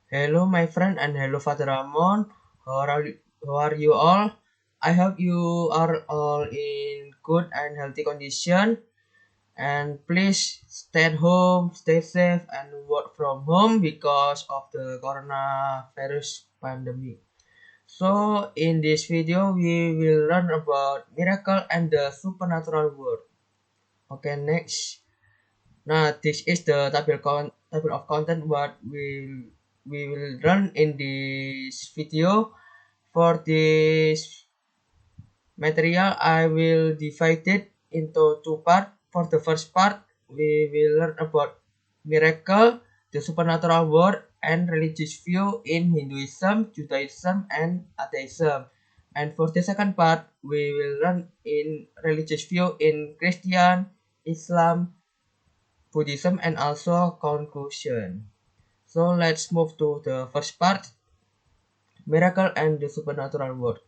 Hello, my friend, and hello, Father Ramon. How are you all? I hope you are all in good and healthy condition. And please stay at home, stay safe, and work from home because of the coronavirus pandemic. So, in this video, we will learn about miracle and the supernatural world. Okay, next. Now, this is the table of content what we will run in this video. For this material, I will divide it into two parts. For the first part, we will learn about miracle, the supernatural world, and religious view in Hinduism, Judaism, and atheism. And for the second part, we will learn in religious view in Christian, Islam, Buddhism, and also conclusion. So let's move to the first part, miracle and the supernatural world.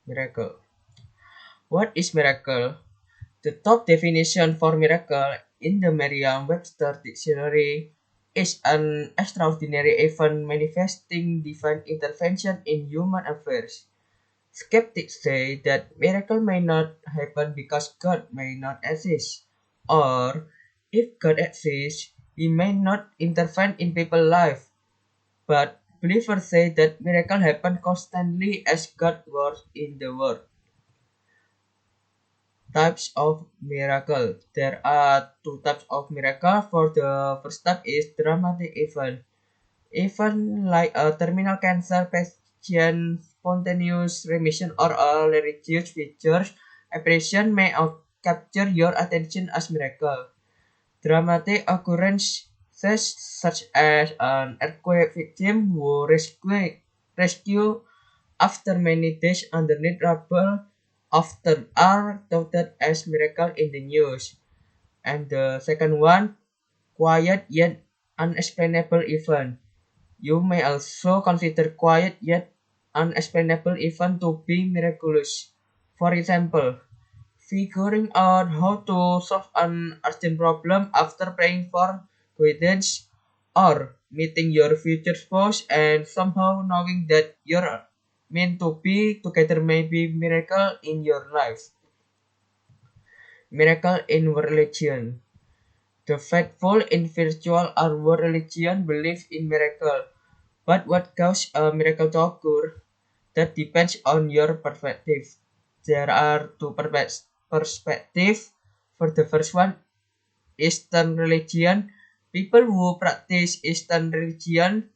Miracle. What is miracle? The top definition for miracle in the Merriam-Webster dictionary is an extraordinary event manifesting divine intervention in human affairs. Skeptics say that miracle may not happen because God may not exist, or if God exists, he may not intervene in people's life. But believers say that miracles happen constantly as God works in the world. Types of miracle. There are two types of miracle. For the first type is dramatic event. Event like a terminal cancer patient, spontaneous remission, or a religious feature apparition may capture your attention as miracle. Dramatic occurrences such as an earthquake victim who rescue after many days underneath rubble often are touted as miracle in the news. And the second one, quiet yet unexplainable event. You may also consider quiet yet unexplainable event to be miraculous. For example, figuring out how to solve an urgent problem after praying for guidance, or meeting your future spouse and somehow knowing that you're meant to be together may be miracle in your life. Miracle in religion. The faithful in virtual or world religion believe in miracle, but what causes a miracle to occur? That depends on your perspective. There are two perspectives. For the first one, Eastern religion. People who practice Eastern religion,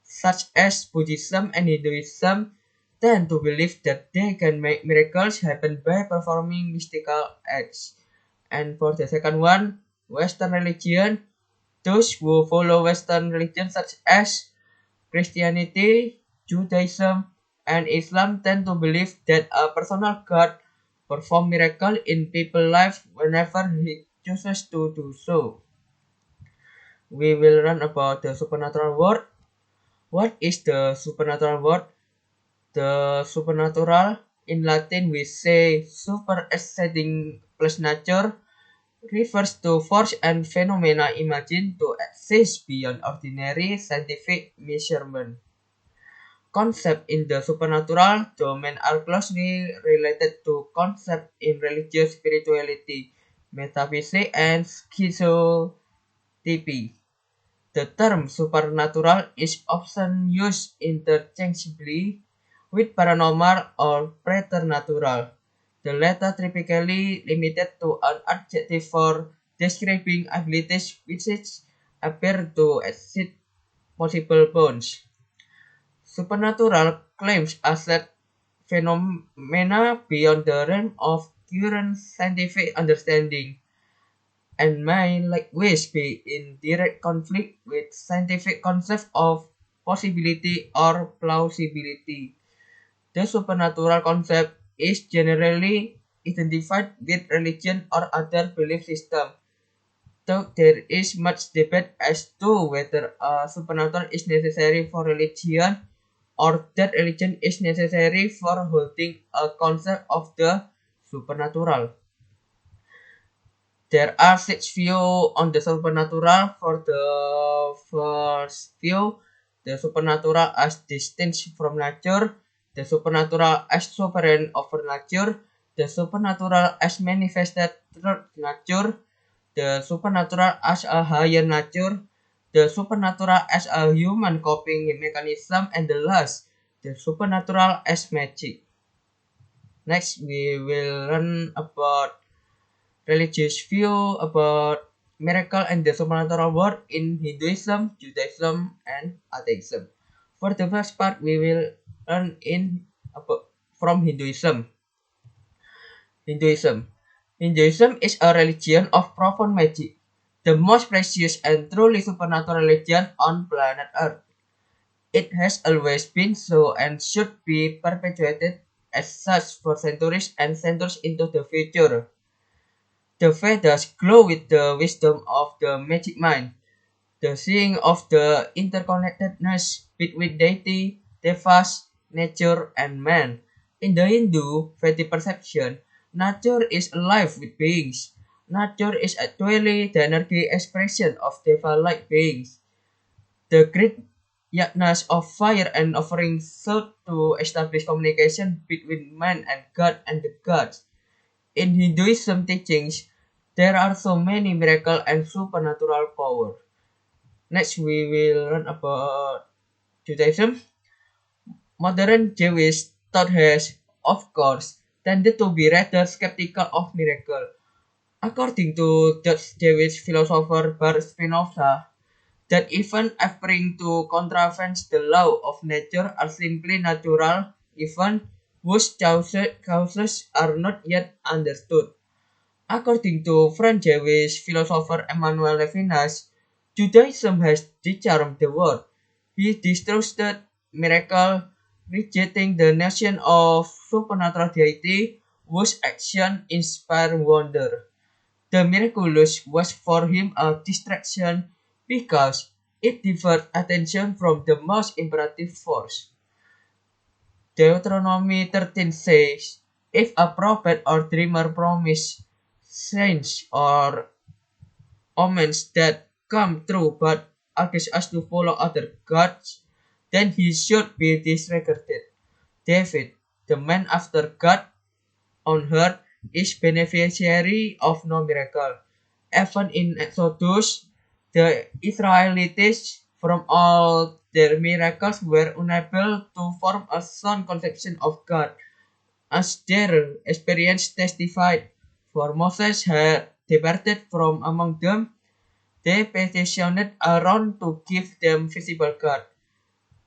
such as Buddhism and Hinduism, tend to believe that they can make miracles happen by performing mystical acts. And for the second one, Western religion. Those who follow Western religion, such as Christianity, Judaism, and Islam, tend to believe that a personal God performs miracles in people's lives whenever he chooses to do so. We will learn about the supernatural world. What is the supernatural world? The supernatural, in Latin we say super exceeding plus nature, refers to force and phenomena imagined to exist beyond ordinary scientific measurement. Concepts in the supernatural domain are closely related to concepts in religious spirituality, metaphysics, and schizotypy. The term supernatural is often used interchangeably with paranormal or preternatural, the latter typically limited to an adjective for describing abilities which appear to exceed possible bounds. Supernatural claims assert phenomena beyond the realm of current scientific understanding and may likewise be in direct conflict with scientific concepts of possibility or plausibility. The supernatural concept is generally identified with religion or other belief system, though there is much debate as to whether a supernatural is necessary for religion or that religion is necessary for holding a concept of the supernatural. There are six views on the supernatural. For the first view, the supernatural as distinct from nature, the supernatural as sovereign over nature, the supernatural as manifested through nature, the supernatural as a higher nature, the supernatural as a human coping mechanism, and the last, the supernatural as magic. Next, we will learn about religious view about miracle and the supernatural world in Hinduism, Judaism, and atheism. For the first part, we will learn from Hinduism. Hinduism is a religion of profound magic, the most precious and truly supernatural religion on planet Earth. It has always been so and should be perpetuated as such for centuries and centuries into the future. The Vedas glow with the wisdom of the magic mind, the seeing of the interconnectedness between deity, devas, nature, and man. In the Hindu Vedic perception, nature is alive with beings. Nature is actually the energy expression of deva-like beings. The great yagnas of fire and offering sought to establish communication between man and God and the gods. In Hinduism teachings, there are so many miracle and supernatural power. Next, we will learn about Judaism. Modern Jewish thought has, of course, tended to be rather skeptical of miracle. According to Dutch Jewish philosopher Bar Spinoza, that even appearing to contravene the law of nature are simply natural, even whose causes are not yet understood. According to French Jewish philosopher Emmanuel Levinas, Judaism has disarmed the world. He distrusted miracle, rejecting the notion of supernatural deity whose action inspired wonder. The miraculous was for him a distraction because it diverted attention from the most imperative force. Deuteronomy 13 says, if a prophet or dreamer promise signs or omens that come true but asks us to follow other gods, then he should be disregarded. David, the man after God on earth, is beneficiary of no miracle. Even in Exodus, the Israelites, from all their miracles, were unable to form a sound conception of God, as their experience testified. For Moses had departed from among them, they petitioned Aaron to give them visible God,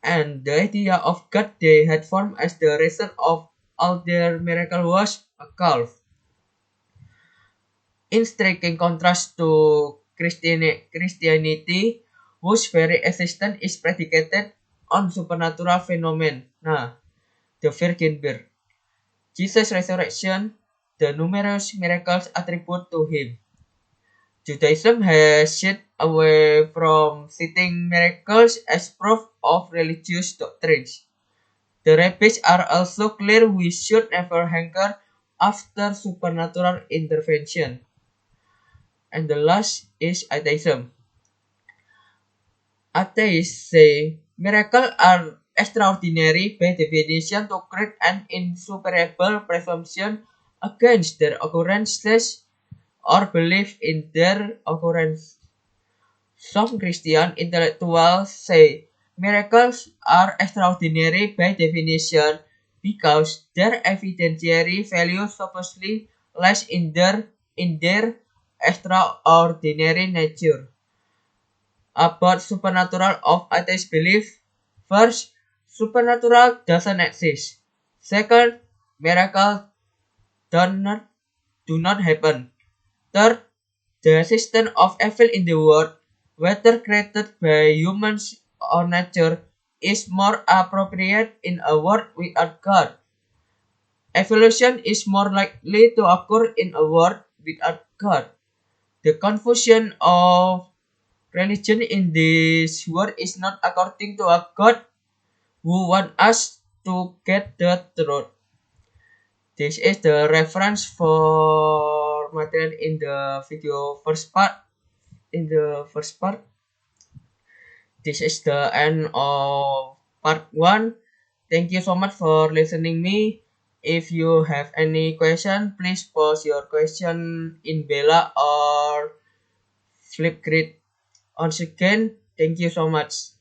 and the idea of God they had formed as the reason of all their miracles was a calf. In striking contrast to Christianity, whose very existence is predicated on supernatural phenomena, the virgin birth, Jesus' resurrection, the numerous miracles attributed to him. Judaism has shied away from citing miracles as proof of religious doctrines. The rabbis are also clear we should never hanker after supernatural intervention. And the last is atheism. Atheists say miracles are extraordinary by definition to create an insuperable presumption against their occurrences or belief in their occurrence. Some Christian intellectuals say miracles are extraordinary by definition because their evidentiary value supposedly lies in their extraordinary nature. About supernatural of atheist belief. First, supernatural doesn't exist. Second, miracles do not happen. Third, the existence of evil in the world, whether created by humans or nature, is more appropriate in a world without God. Evolution is more likely to occur in a world without God. The confusion of religion in this world is not according to a God who wants us to get the truth. This is the reference for material in the video first part. In the first part, this is the end of part 1. Thank you so much for listening me. If you have any question, please post your question in Bella or Flipgrid. Once again, thank you so much.